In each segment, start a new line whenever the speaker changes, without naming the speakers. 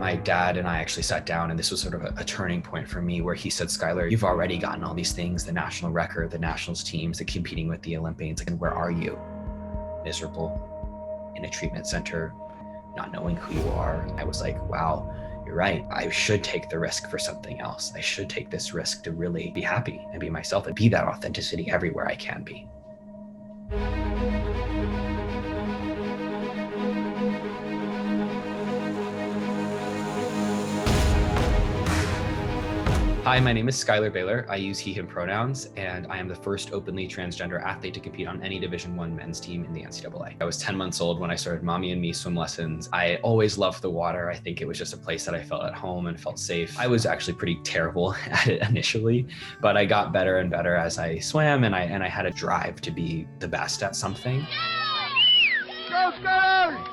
My dad and I actually sat down, and this was sort of a turning point for me, where he said, Schuyler, you've already gotten all these things, the national record, the nationals teams, the competing with the Olympians, and where are you? Miserable in a treatment center, not knowing who you are. I was like, wow, you're right. I should take the risk for something else. I should take this risk to really be happy and be myself and be that authenticity everywhere I can be. Hi, my name is Schuyler Bailar. I use he, him pronouns, and I am the first openly transgender athlete to compete on any Division I men's team in the NCAA. I was 10 months old when I started Mommy and Me swim lessons. I always loved the water. I think it was just a place that I felt at home and felt safe. I was actually pretty terrible at it initially, but I got better and better as I swam, and I had a drive to be the best at something. Go, Schuyler!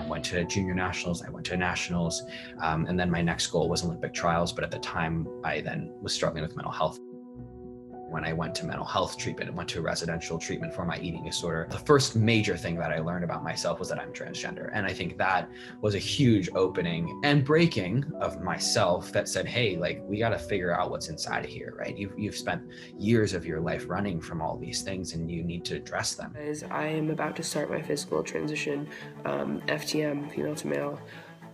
Went to junior nationals, I went to nationals, and then my next goal was Olympic trials. But at the time, I then was struggling with mental health. When I went to mental health treatment and went to residential treatment for my eating disorder, the first major thing that I learned about myself was that I'm transgender. And I think that was a huge opening and breaking of myself that said, hey, like, we got to figure out what's inside of here, right? You've spent years of your life running from all these things, and you need to address them.
As I am about to start my physical transition, FTM, female to male,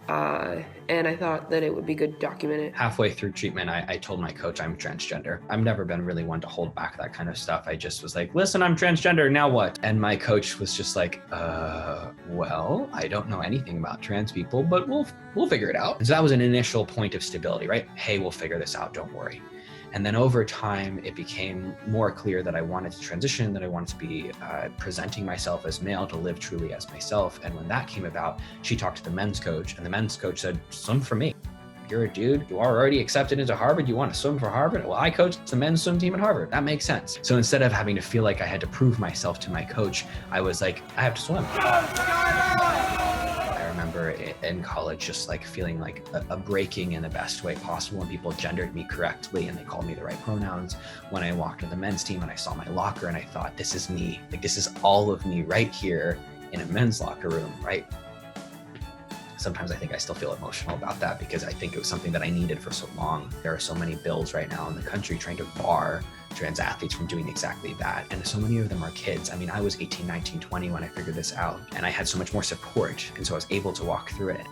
and I thought that it would be good to document it.
Halfway through treatment, I told my coach I'm transgender. I've never been really one to hold back that kind of stuff. I just was like, listen, I'm transgender, now what? And my coach was just like, well, I don't know anything about trans people, but we'll figure it out. And so that was an initial point of stability, right? Hey, we'll figure this out, don't worry. And then over time, it became more clear that I wanted to transition, that I wanted to be presenting myself as male, to live truly as myself. And when that came about, she talked to the men's coach, and the men's coach said, swim for me. You're a dude, you are already accepted into Harvard, you want to swim for Harvard? Well, I coach the men's swim team at Harvard. That makes sense. So instead of having to feel like I had to prove myself to my coach, I was like, I have to swim. I remember in college just like feeling like a breaking in the best way possible, and people gendered me correctly and they called me the right pronouns. When I walked to the men's team and I saw my locker, and I thought, this is me, like, this is all of me right here in a men's locker room, right? Sometimes I think I still feel emotional about that, because I think it was something that I needed for so long. There are so many bills right now in the country trying to bar trans athletes from doing exactly that. And so many of them are kids. I mean, I was 18, 19, 20 when I figured this out, and I had so much more support. And so I was able to walk through it.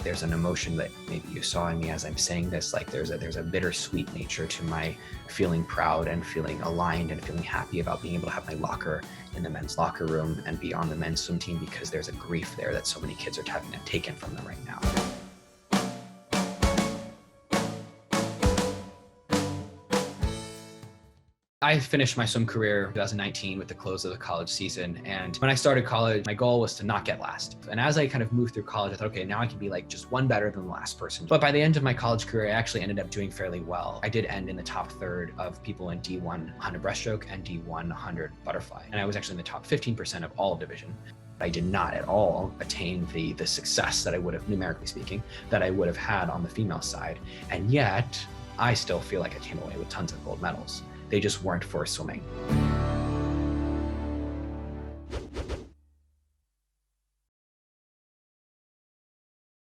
There's an emotion that maybe you saw in me as I'm saying this, like there's a bittersweet nature to my feeling proud and feeling aligned and feeling happy about being able to have my locker in the men's locker room and be on the men's swim team, because there's a grief there that so many kids are having it taken from them right now. I finished my swim career in 2019 with the close of the college season. And when I started college, my goal was to not get last. And as I kind of moved through college, I thought, okay, now I can be like just one better than the last person. But by the end of my college career, I actually ended up doing fairly well. I did end in the top third of people in D1 100 breaststroke and D1 100 butterfly. And I was actually in the top 15% of all division. I did not at all attain the success that I would have, numerically speaking, that I would have had on the female side. And yet, I still feel like I came away with tons of gold medals. They just weren't for swimming.